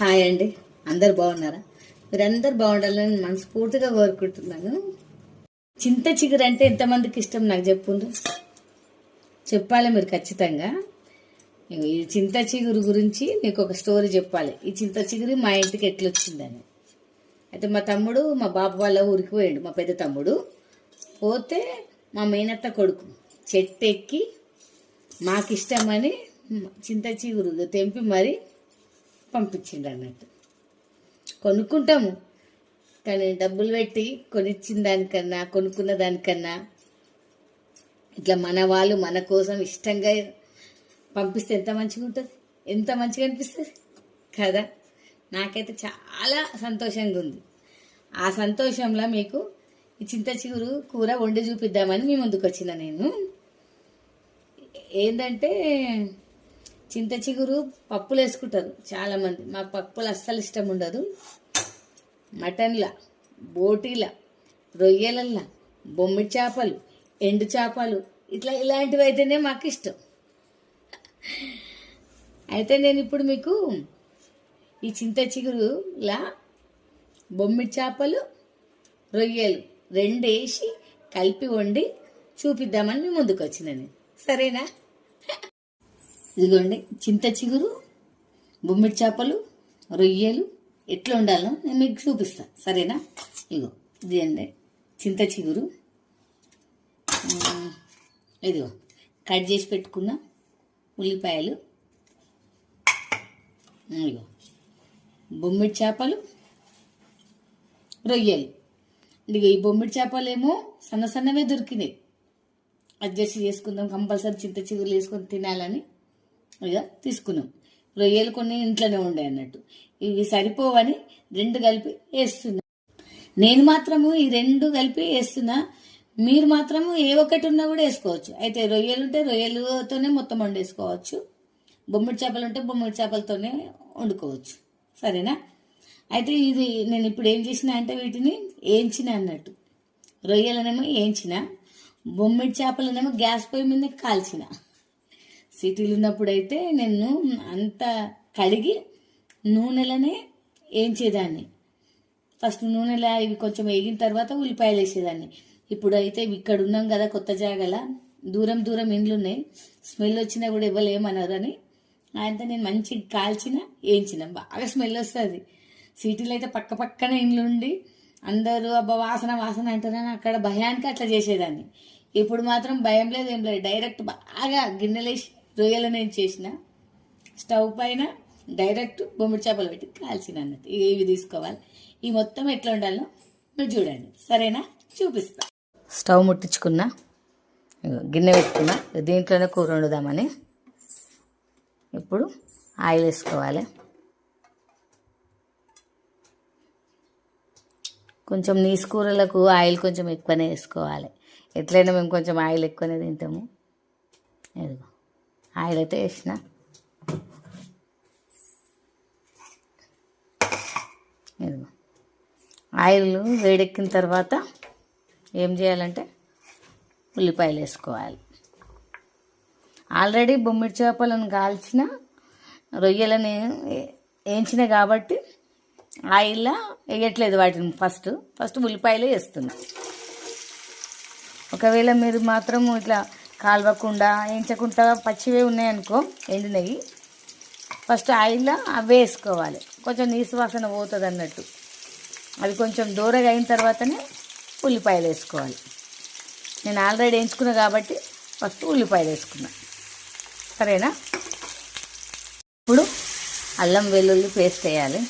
Hi అండి, అందరు బాగున్నారా? మీరందరు బాగుండాలని మనస్ఫూర్తిగా కోరుకుంటున్నాను. చింత చిగురు అంటే ఎంతమందికి ఇష్టం నాకు చెప్పుండ్రు, చెప్పాలి మీరు ఖచ్చితంగా. ఈ చింత చిగురు గురించి మీకు ఒక స్టోరీ చెప్పాలి. ఈ చింత చిగురు మా ఇంటికి ఎట్లొచ్చిందని. అయితే మా తమ్ముడు మా బాబు వాళ్ళ ఊరికి పోయాడు. మా పెద్ద తమ్ముడు పోతే మా మేనత్త కొడుకు చెట్టు ఎక్కి మాకిష్టమని చింత చిగురు తెంపి మరి పంపించిండు అన్నట్టు. కొనుక్కుంటాము, కానీ డబ్బులు పెట్టి కొనిచ్చిన దానికన్నా కొనుక్కున్న దానికన్నా ఇట్లా మన వాళ్ళు మన కోసం ఇష్టంగా పంపిస్తే ఎంత మంచిగా ఉంటుంది, ఎంత మంచిగా అనిపిస్తుంది కదా. నాకైతే చాలా సంతోషంగా ఉంది. ఆ సంతోషంలో మీకు ఈ చింత చిగురు కూర వండి చూపిద్దామని మీ ముందుకు వచ్చిన నేను. ఏంటంటే చింత చిగురు పప్పులు వేసుకుంటారు చాలామంది. మా పప్పులు అస్సలు ఇష్టం ఉండదు. మటన్ల, బోటీల, రొయ్యలల్ల, బొమ్మిడి చేపలు, ఎండు చేపలు ఇలాంటివి అయితేనే మాకు ఇష్టం. అయితే నేను ఇప్పుడు మీకు ఈ చింత చిగురులా బొమ్మిడి చేపలు, రొయ్యలు రెండు వేసి కలిపి వండి చూపిద్దామని మీ ముందుకు వచ్చినాను. సరేనా? ఇదిగోండి, చింత చిగురు, బొమ్మిడి చేపలు, రొయ్యలు ఎట్లా ఉండాలో నేను మీకు చూపిస్తాను. సరేనా? ఇగో ఇది అండి చింత చిగురు. ఇదిగో కట్ చేసి పెట్టుకున్న ఉల్లిపాయలు, ఇగో బొమ్మిడి చేపలు, రొయ్యలు. ఇదిగో ఈ బొమ్మిడి చేపలేమో సన్న సన్నవే దొరికినాయి. అడ్జస్ట్ చేసుకుందాం, కంపల్సరీ చింత చిగురులు వేసుకొని తినాలని ఇక తీసుకున్నాం. రొయ్యలు కొన్ని ఇంట్లోనే ఉండే అన్నట్టు, ఇవి సరిపోవని రెండు కలిపి వేస్తున్నా. నేను మాత్రము ఈ రెండు కలిపి వేస్తున్నా. మీరు మాత్రము ఏ ఒక్కటి ఉన్నా కూడా వేసుకోవచ్చు. అయితే రొయ్యలు ఉంటే రొయ్యలతోనే మొత్తం వండేసుకోవచ్చు, బొమ్మిడి చేపలు ఉంటే బొమ్మిడి చేపలతోనే వండుకోవచ్చు. సరేనా? అయితే ఇది నేను ఇప్పుడు ఏం చేసిన అంటే వీటిని వేయించిన అన్నట్టు. రొయ్యలనేమో వేయించిన, బొమ్మిడి చేపలనేమో గ్యాస్ పొయ్యి మీద కాల్చిన. సిటీలు ఉన్నప్పుడైతే నేను అంతా కడిగి నూనెలనే వేయించేదాన్ని. ఫస్ట్ నూనెలా ఇవి కొంచెం వేగిన తర్వాత ఉల్లిపాయలు వేసేదాన్ని. ఇప్పుడైతే ఇక్కడ ఉన్నాం కదా కొత్త జాగల, దూరం దూరం ఇండ్లు ఉన్నాయి, స్మెల్ వచ్చినా కూడా ఇవ్వలేమన్నారని ఆయనతో నేను మంచిగా కాల్చిన వేయించిన. బాగా స్మెల్ వస్తుంది. సిటీలో అయితే పక్క పక్కన ఇండ్లు ఉండి అందరూ అబ్బా వాసన వాసన అంటారని అక్కడ భయానికి అట్లా చేసేదాన్ని. ఇప్పుడు మాత్రం భయం లేదు, ఏం లేదు. డైరెక్ట్ బాగా గిన్నెలేసి రొయ్యలు నేను చేసిన, స్టవ్ పైన డైరెక్ట్ బొమ్మిడి చేపలు పెట్టి కాల్చిన అన్నట్టు. ఇవి తీసుకోవాలి. ఈ మొత్తం ఎట్లా ఉండాలో మీరు చూడండి. సరేనా? చూపిస్తా. స్టవ్ ముట్టించుకున్నా, గిన్నె పెట్టుకున్నా, దీంట్లోనే కూర వండుదామని. ఇప్పుడు ఆయిల్ వేసుకోవాలి. కొంచెం నీసు కూరలకు ఆయిల్ కొంచెం ఎక్కువనే వేసుకోవాలి. ఎట్లయినా మేము కొంచెం ఆయిల్ ఎక్కువనే తింటాము. ఇదిగో ఆయిల్ అయితే వేసిన. ఇదిగో ఆయిల్ వేడెక్కిన తర్వాత ఏం చేయాలంటే ఉల్లిపాయలు వేసుకోవాలి. ఆల్రెడీ బొమ్మిడి చేపలను కాల్చిన, రొయ్యలని వేయించిన కాబట్టి ఆయిల్లో వేయట్లేదు వాటిని. ఫస్ట్ ఉల్లిపాయలు వేస్తున్నా. ఒకవేళ మీరు మాత్రం ఇట్లా కాల్వకుండా వేయించకుండా పచ్చివే ఉన్నాయనుకో, ఎండినవి, ఫస్ట్ ఆయిల్లో అవే వేసుకోవాలి. కొంచెం నీసు వాసన పోతుంది అన్నట్టు. అవి కొంచెం దూరగా అయిన తర్వాతనే ఉల్లిపాయలు వేసుకోవాలి. నేను ఆల్రెడీ వేయించుకున్నా కాబట్టి ఫస్ట్ ఉల్లిపాయలు వేసుకున్నా. సరేనా? ఇప్పుడు అల్లం వెల్లుల్లి పేస్ట్ వేయాలి.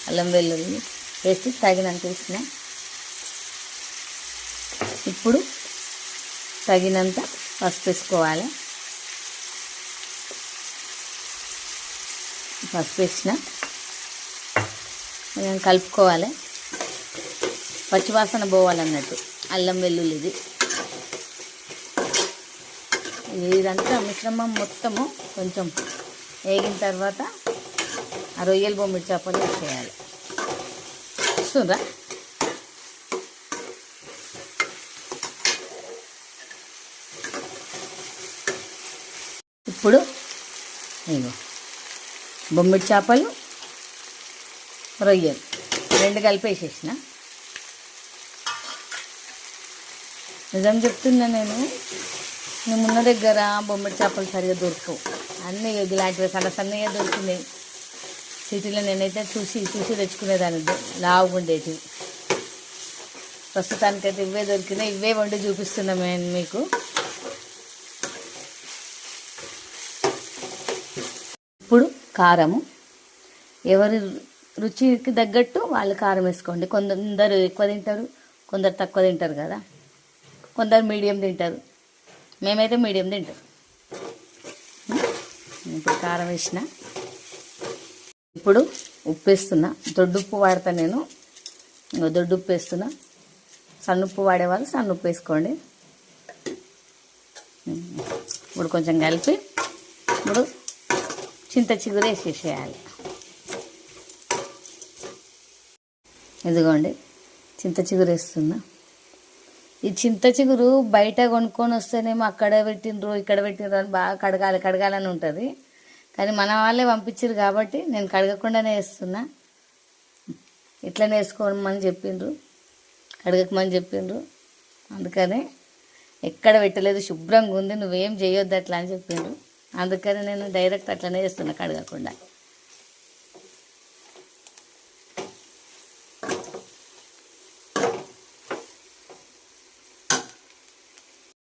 అల్లం వెల్లుల్లి పేస్ట్ తగినంత వేసిన. ఇప్పుడు తగినంత పసుపు వేసుకోవాలి. పసుపు వేసిన కలుపుకోవాలి. పచ్చివాసన పోవాలన్నట్టు అల్లం వెల్లుల్లిది. ఇదంతా మిశ్రమం మొత్తము కొంచెం వేగిన తర్వాత ఆ రొయ్యలు బొమ్మిడి చేపలు వేసేయాలి. చూస్తుందా? ఇప్పుడు ఇగో బొమ్మిడి చేపలు, రొయ్యలు రెండు కలిపి వేసేసిన. నిజం చెప్తున్నా, నేను ఉన్న దగ్గర బొమ్మిడి చేపలు సరిగా దొరకవు. అన్నీ ఇలాంటివి సన్నగా దొరికినాయి. సిటీలో నేనైతే చూసి తెచ్చుకునేదాన్ని, లావుగుండేటివి. ప్రస్తుతానికైతే ఇవే దొరికినాయి. ఇవే వండి చూపిస్తున్నాం నేను మీకు. ఇప్పుడు కారము, ఎవరి రుచికి తగ్గట్టు వాళ్ళు కారం వేసుకోండి. కొందరు ఎక్కువ తింటారు, కొందరు తక్కువ తింటారు కదా. కొందరు మీడియం తింటారు, మేమైతే మీడియం తింటాం. ఇప్పుడు కారం వేసిన. ఇప్పుడు ఉప్పు వేస్తున్నా. దొడ్డు ఉప్పు వాడతా నేను. దొడ్డు ఉప్పు వేస్తున్నా. సన్నుప్పు వాడేవాళ్ళు సన్నుప్పు వేసుకోండి. ఇప్పుడు కొంచెం కలిపి ఇప్పుడు చింత చిగురు వేసేసేయాలి. ఇదిగోండి చింత చిగురు వేస్తున్నా. ఈ చింత చిగురు బయట కొనుక్కొని వస్తేనేమో అక్కడ పెట్టిండ్రు ఇక్కడ పెట్టిండ్రు అని బాగా కడగాలని ఉంటుంది. కానీ మన వాళ్ళే పంపించారు కాబట్టి నేను కడగకుండానే వేస్తున్నా. ఇట్లనే వేసుకోమని చెప్పిండ్రు, కడగకమని చెప్పిండ్రు. అందుకని ఎక్కడ పెట్టలేదు, శుభ్రంగా ఉంది, నువ్వేం చేయొద్దు అట్లా అని చెప్పిండ్రు. అందుకని నేను డైరెక్ట్ అట్లనే చేస్తున్నా, కడగకుండా.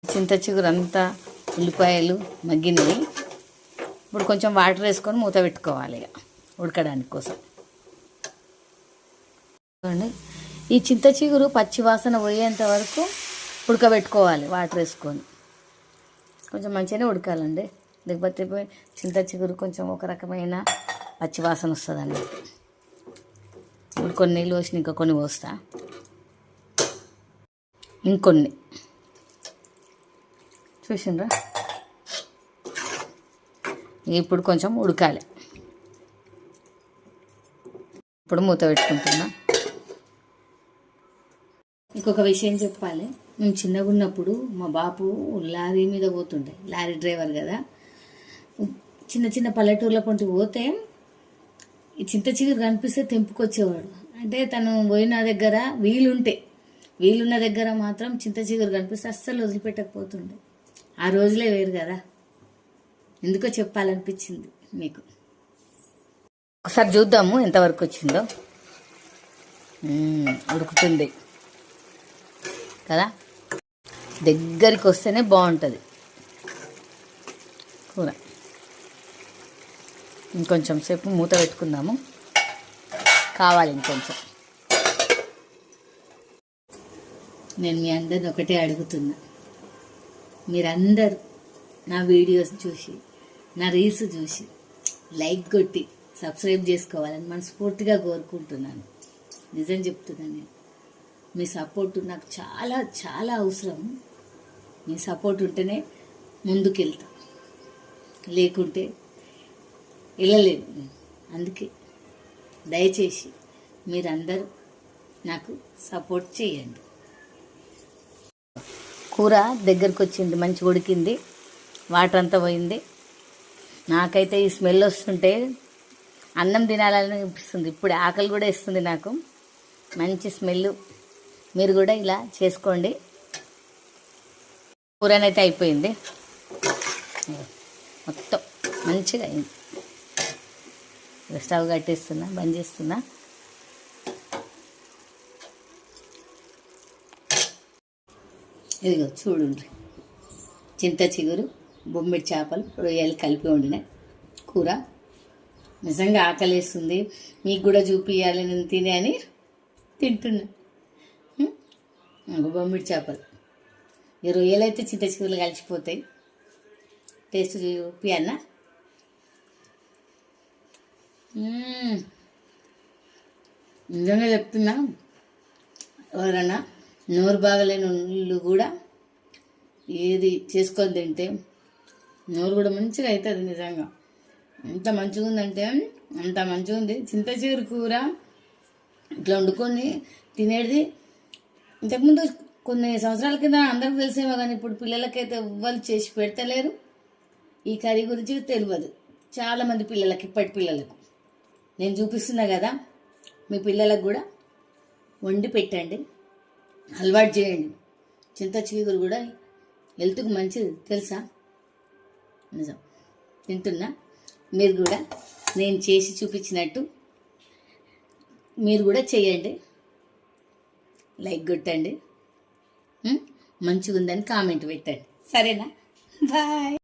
చింత చిగురు అంతా ఉల్లిపాయలు మగ్గినవి. ఇప్పుడు కొంచెం వాటర్ వేసుకొని మూత పెట్టుకోవాలి ఇక ఉడకడానికి కోసం. ఈ చింత చిగురు పచ్చి వాసన పోయేంత వరకు ఉడకబెట్టుకోవాలి వాటర్ వేసుకొని. కొంచెం మంచిగానే ఉడకాలండి, లేకపోతే చింత చిగురు కొంచెం ఒక రకమైన పచ్చి వాసన వస్తుంది అన్నట్టు. ఇప్పుడు కొన్ని నీళ్ళు పోసి ఇంకా కొన్ని పోస్తా, ఇంకొన్ని. చూసిండ్రా? ఇప్పుడు కొంచెం ఉడకాలి. ఇప్పుడు మూత పెట్టుకుంటున్నా. ఇంకొక విషయం చెప్పాలి. మేము చిన్నగా ఉన్నప్పుడు మా బాపు లారీ మీద పోతుండే, లారీ డ్రైవర్ కదా. చిన్న పల్లెటూర్ల పొంటి పోతే ఈ చింత చిగురు కనిపిస్తే తెంపుకొచ్చేవాడు. అంటే తను పోయిన దగ్గర వీలున్న దగ్గర మాత్రం చింత చిగురు కనిపిస్తే అస్సలు వదిలిపెట్టకపోతుండే. ఆ రోజులే వేరు కదా. ఎందుకో చెప్పాలనిపించింది మీకు. ఒకసారి చూద్దాము ఎంతవరకు వచ్చిందో. ఉడుకుతుంది కదా, దగ్గరికి వస్తేనే బాగుంటుంది కూర. ఇంకొంచెం సేపు మూత పెట్టుకుందాము, కావాలి ఇంకొంచెం. నేను మీ అందరిని ఒకటే అడుగుతున్నా, మీరందరూ నా వీడియోస్ చూసి, నా రీల్స్ చూసి లైక్ కొట్టి సబ్స్క్రైబ్ చేసుకోవాలని మనస్ఫూర్తిగా కోరుకుంటున్నాను. నిజం చెప్తున్నాను నేను. మీ సపోర్ట్ నాకు చాలా చాలా అవసరం. మీ సపోర్ట్ ఉంటేనే ముందుకెళ్తా, లేకుంటే వెళ్ళలేదు. అందుకే దయచేసి మీరందరూ నాకు సపోర్ట్ చేయండి. కూర దగ్గరకు వచ్చింది, మంచిగా ఉడికింది, వాటర్ అంతా పోయింది. నాకైతే ఈ స్మెల్ వస్తుంటే అన్నం తినాలని అనిపిస్తుంది. ఇప్పుడు ఆకలి కూడా ఇస్తుంది నాకు. మంచి స్మెల్. మీరు కూడా ఇలా చేసుకోండి. కూరనైతే అయిపోయింది, మొత్తం మంచిగా అయింది. స్టవ్ కట్టేస్తున్నా, బంద్ చేస్తున్నా. ఇదిగో చూడండి, చింత చిగురు, బొమ్మిడి చేపలు, రొయ్యలు కలిపి వండిన కూర. నిజంగా ఆకలేస్తుంది, మీకు కూడా చూపించాలి నేను తినే అని తింటున్నా. బొమ్మిడి చేపలు, ఈ రొయ్యలు అయితే చింత చిగురులు కలిసిపోతాయి. టేస్ట్ చూపియన్నా. నిజంగా చెప్తున్నా, ఎవరన్నా నోరు బాగలేని వాళ్ళు కూడా ఏది చేసుకొని తింటే నోరు కూడా మంచిగా అవుతుంది. నిజంగా ఎంత మంచిగా ఉందంటే అంత మంచిగా ఉంది. చింత చిగురు కూర ఇట్లా వండుకొని తినేది ఇంతకుముందు కొన్ని సంవత్సరాల కింద అందరికి తెలిసేమో, కానీ ఇప్పుడు పిల్లలకైతే ఎవ్వరు చేసి పెడతలేరు. ఈ కర్రీ గురించి తెలియదు. చాలామంది పిల్లలకి, ఇప్పటి పిల్లలకు నేను చూపిస్తున్నా కదా, మీ పిల్లలకు కూడా వండి పెట్టండి, అలవాటు చేయండి. చింత చిగురు కూడా హెల్త్కి మంచిది తెలుసా, నిజం. తింటున్నా, మీరు కూడా నేను చేసి చూపించినట్టు మీరు కూడా చేయండి, లైక్ కొట్టండి, మంచిగా ఉందని కామెంట్ పెట్టండి, సరేనా? బాయ్.